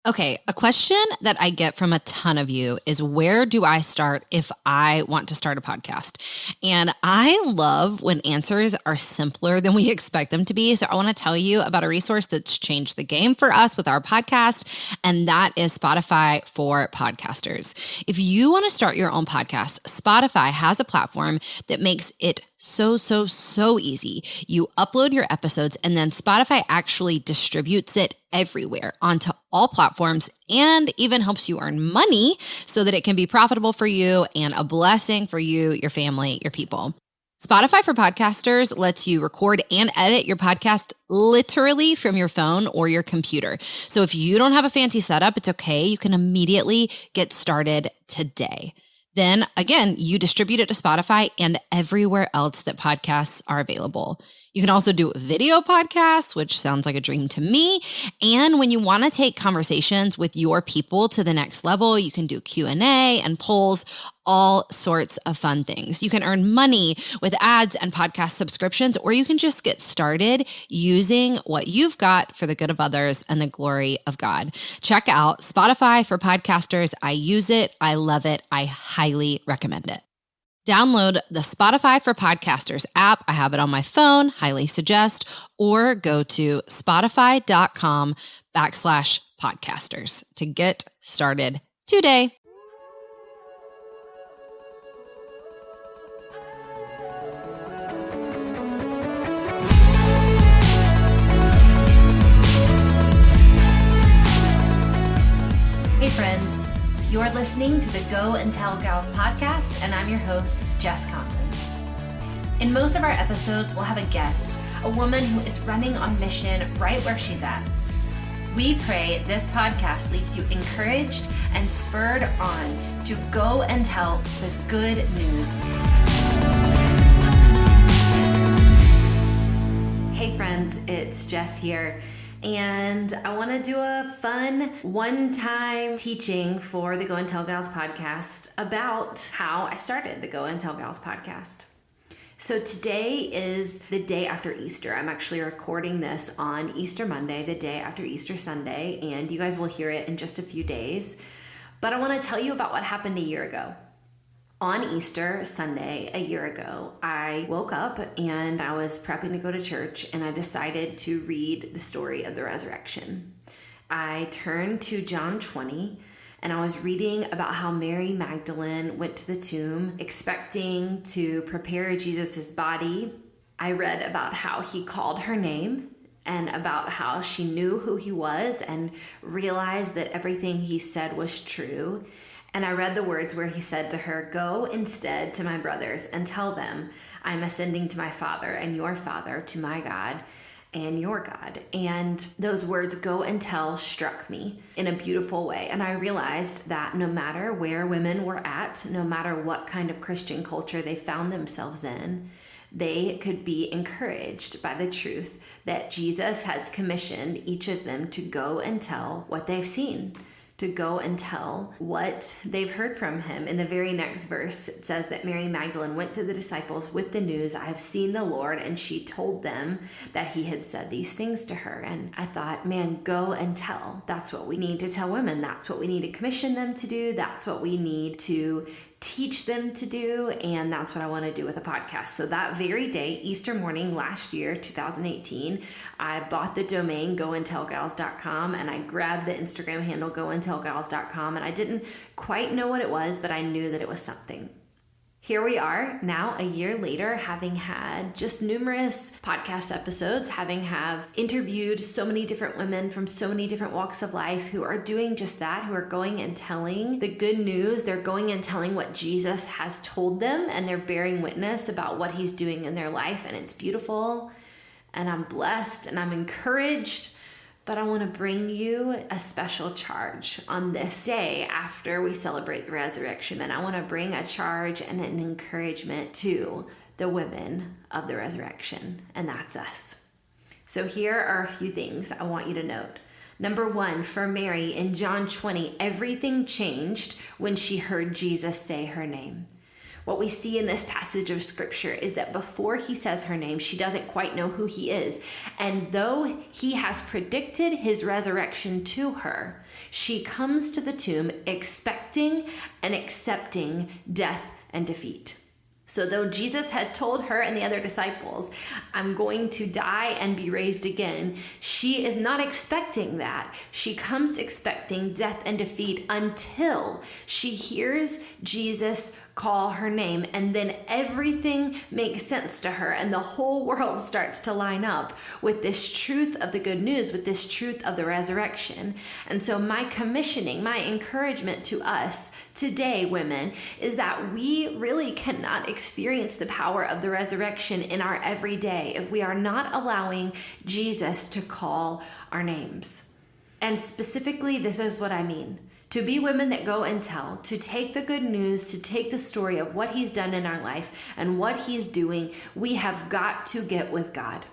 Okay, a question that I get from a ton of you is, where do I start if I want to start a podcast? And I love when answers are simpler than we expect them to be. So I want to tell you about a resource that's changed the game for us with our podcast, and that is Spotify for podcasters. If you want to start your own podcast, Spotify has a platform that makes it so easy. You upload your episodes and then Spotify actually distributes it everywhere onto all platforms and even helps you earn money so that it can be profitable for you and a blessing for you, your family, your people. Spotify for Podcasters lets you record and edit your podcast literally from your phone or your computer. So if you don't have a fancy setup, it's okay. You can immediately get started today. Then again, you distribute it to Spotify and everywhere else that podcasts are available. You can also do video podcasts, which sounds like a dream to me. And when you want to take conversations with your people to the next level, you can do Q&A and polls, all sorts of fun things. You can earn money with ads and podcast subscriptions, or you can just get started using what you've got for the good of others and the glory of God. Check out Spotify for Podcasters. I use it. I love it. I highly recommend it. Download the Spotify for Podcasters app. I have it on my phone, highly suggest, or go to spotify.com/podcasters to get started today. Hey friends, you're listening to the Go and Tell Gals podcast, and I'm your host, Jess Connolly. In most of our episodes, we'll have a guest, a woman who is running on mission right where she's at. We pray this podcast leaves you encouraged and spurred on to go and tell the good news. Hey friends, it's Jess here. And I want to do a fun one-time teaching for the Go and Tell Gals podcast about how I started the Go and Tell Gals podcast. So today is the day after Easter. I'm actually recording this on Easter Monday, the day after Easter Sunday, and you guys will hear it in just a few days. But I want to tell you about what happened a year ago. On Easter Sunday, a year ago, I woke up and I was prepping to go to church, and I decided to read the story of the resurrection. I turned to John 20, and I was reading about how Mary Magdalene went to the tomb expecting to prepare Jesus' body. I read about how he called her name and about how she knew who he was and realized that everything he said was true. And I read the words where he said to her, "Go instead to my brothers and tell them I'm ascending to my Father and your Father, to my God and your God." And those words, "go and tell," struck me in a beautiful way. And I realized that no matter where women were at, no matter what kind of Christian culture they found themselves in, they could be encouraged by the truth that Jesus has commissioned each of them to go and tell what they've seen, to go and tell what they've heard from him. In the very next verse, it says that Mary Magdalene went to the disciples with the news, "I have seen the Lord," and she told them that he had said these things to her. And I thought, man, go and tell. That's what we need to tell women. That's what we need to commission them to do. That's what we need to teach them to do, and that's what I want to do with a podcast. So that very day, Easter morning last year, 2018, I bought the domain goandtellgals.com, and I grabbed the Instagram handle goandtellgals.com, and I didn't quite know what it was, but I knew that it was something. Here we are now, a year later, having had just numerous podcast episodes, having have interviewed so many different women from so many different walks of life who are doing just that, who are going and telling the good news. They're going and telling what Jesus has told them, and they're bearing witness about what he's doing in their life, and it's beautiful, and I'm blessed, and I'm encouraged. But I want to bring you a special charge on this day after we celebrate the resurrection. And I want to bring a charge and an encouragement to the women of the resurrection, and that's us. So here are a few things I want you to note. Number one, for Mary in John 20, everything changed when she heard Jesus say her name. What we see in this passage of scripture is that before he says her name, she doesn't quite know who he is. And though he has predicted his resurrection to her, she comes to the tomb expecting and accepting death and defeat. So though Jesus has told her and the other disciples, I'm going to die and be raised again, she is not expecting that. She comes expecting death and defeat until she hears Jesus call her name, and then everything makes sense to her, and the whole world starts to line up with this truth of the good news, with this truth of the resurrection. And so my commissioning, my encouragement to us today, women, is that we really cannot experience the power of the resurrection in our everyday if we are not allowing Jesus to call our names. And specifically, this is what I mean. To be women that go and tell, to take the good news, to take the story of what he's done in our life and what he's doing, we have got to get with God.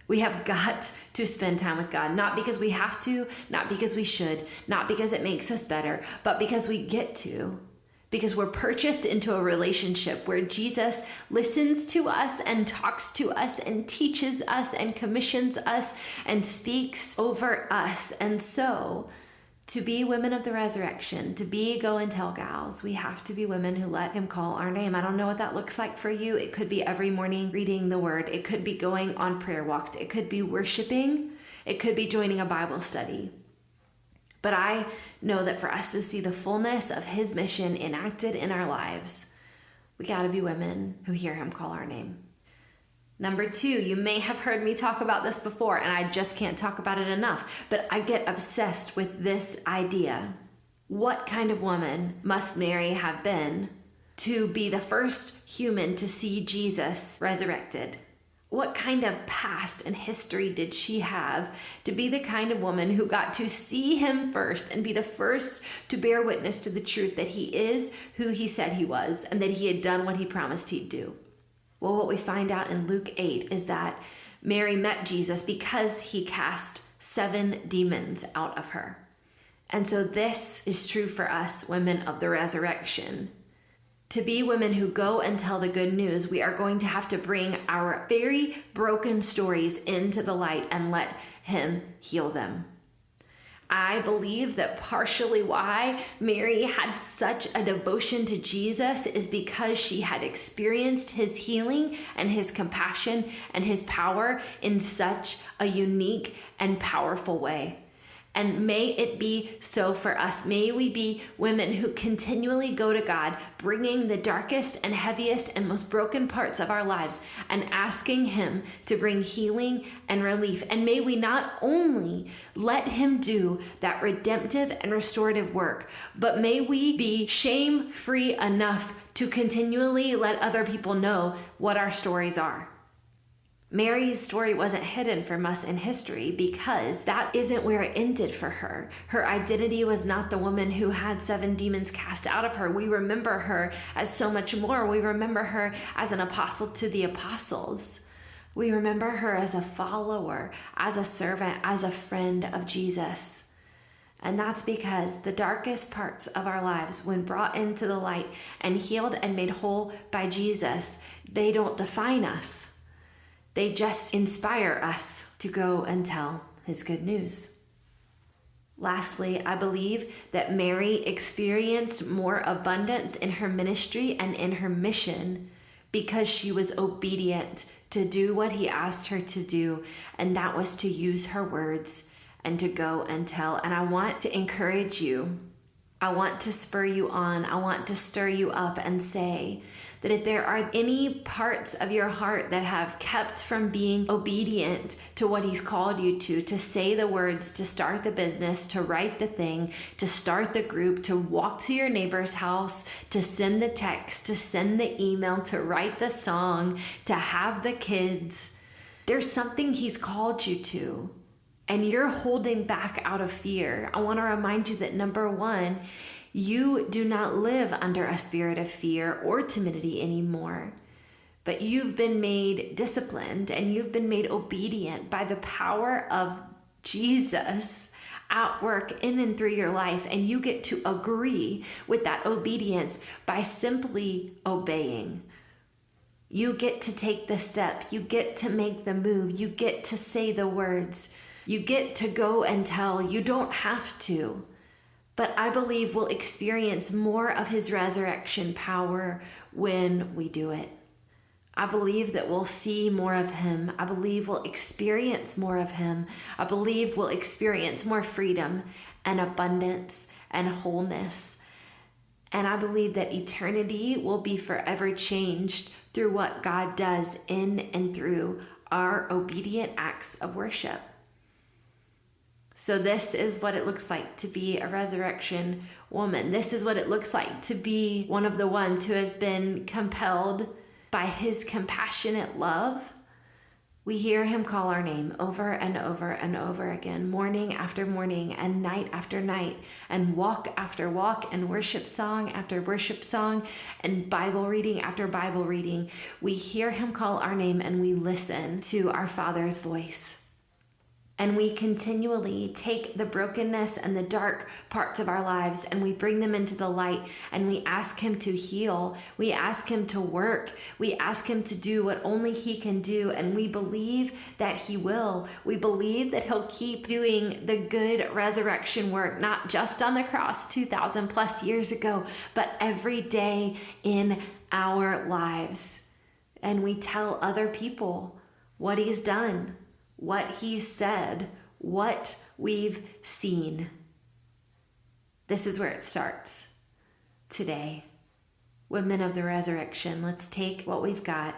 We have got to spend time with God, not because we have to, not because we should, not because it makes us better, but because we get to. Because we're purchased into a relationship where Jesus listens to us and talks to us and teaches us and commissions us and speaks over us. And so, to be women of the resurrection, to be go and tell gals, we have to be women who let him call our name. I don't know what that looks like for you. It could be every morning reading the word. It could be going on prayer walks. It could be worshiping. It could be joining a Bible study. But I know that for us to see the fullness of his mission enacted in our lives, we got to be women who hear him call our name. Number 2, you may have heard me talk about this before, and I just can't talk about it enough, but I get obsessed with this idea. What kind of woman must Mary have been to be the first human to see Jesus resurrected? What kind of past and history did she have to be the kind of woman who got to see him first and be the first to bear witness to the truth that he is who he said he was and that he had done what he promised he'd do? Well, what we find out in Luke 8 is that Mary met Jesus because he cast 7 demons out of her. And so this is true for us, women of the resurrection. To be women who go and tell the good news, we are going to have to bring our very broken stories into the light and let him heal them. I believe that partially why Mary had such a devotion to Jesus is because she had experienced his healing and his compassion and his power in such a unique and powerful way. And may it be so for us. May we be women who continually go to God, bringing the darkest and heaviest and most broken parts of our lives and asking him to bring healing and relief. And may we not only let him do that redemptive and restorative work, but may we be shame-free enough to continually let other people know what our stories are. Mary's story wasn't hidden from us in history because that isn't where it ended for her. Her identity was not the woman who had 7 demons cast out of her. We remember her as so much more. We remember her as an apostle to the apostles. We remember her as a follower, as a servant, as a friend of Jesus. And that's because the darkest parts of our lives, when brought into the light and healed and made whole by Jesus, they don't define us. They just inspire us to go and tell his good news. Lastly, I believe that Mary experienced more abundance in her ministry and in her mission because she was obedient to do what he asked her to do, and that was to use her words and to go and tell. And I want to encourage you. I want to spur you on. I want to stir you up and say that if there are any parts of your heart that have kept from being obedient to what he's called you to say the words, to start the business, to write the thing, to start the group, to walk to your neighbor's house, to send the text, to send the email, to write the song, to have the kids, there's something he's called you to. And you're holding back out of fear. I want to remind you that number 1, you do not live under a spirit of fear or timidity anymore, but you've been made disciplined and you've been made obedient by the power of Jesus. at work in and through your life, and you get to agree with that obedience by simply obeying. You get to take the step. You get to make the move. You get to say the words. You get to go and tell. You don't have to. But I believe we'll experience more of his resurrection power when we do it. I believe that we'll see more of him. I believe we'll experience more of him. I believe we'll experience more freedom and abundance and wholeness. And I believe that eternity will be forever changed through what God does in and through our obedient acts of worship. So this is what it looks like to be a resurrection woman. This is what it looks like to be one of the ones who has been compelled by his compassionate love. We hear him call our name over and over and over again, morning after morning and night after night, and walk after walk and worship song after worship song and Bible reading after Bible reading. We hear him call our name and we listen to our Father's voice. And we continually take the brokenness and the dark parts of our lives and we bring them into the light, and we ask him to heal. We ask him to work. We ask him to do what only he can do. And we believe that he will. We believe that he'll keep doing the good resurrection work, not just on the cross 2,000 plus years ago, but every day in our lives. And we tell other people what he's done, what he said, what we've seen. This is where it starts today. Women of the resurrection, let's take what we've got.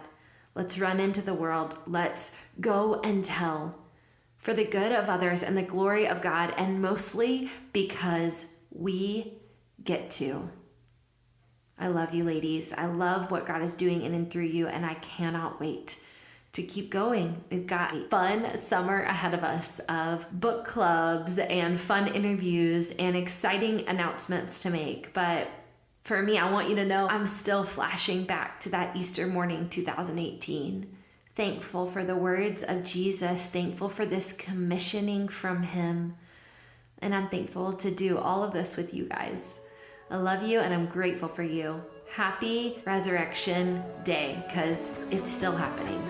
Let's run into the world. Let's go and tell for the good of others and the glory of God, and mostly because we get to. I love you, ladies. I love what God is doing in and through you, and I cannot wait to keep going. We've got a fun summer ahead of us of book clubs and fun interviews and exciting announcements to make. But for me, I want you to know I'm still flashing back to that Easter morning 2018. Thankful for the words of Jesus, thankful for this commissioning from him. And I'm thankful to do all of this with you guys. I love you and I'm grateful for you. Happy Resurrection Day, because it's still happening.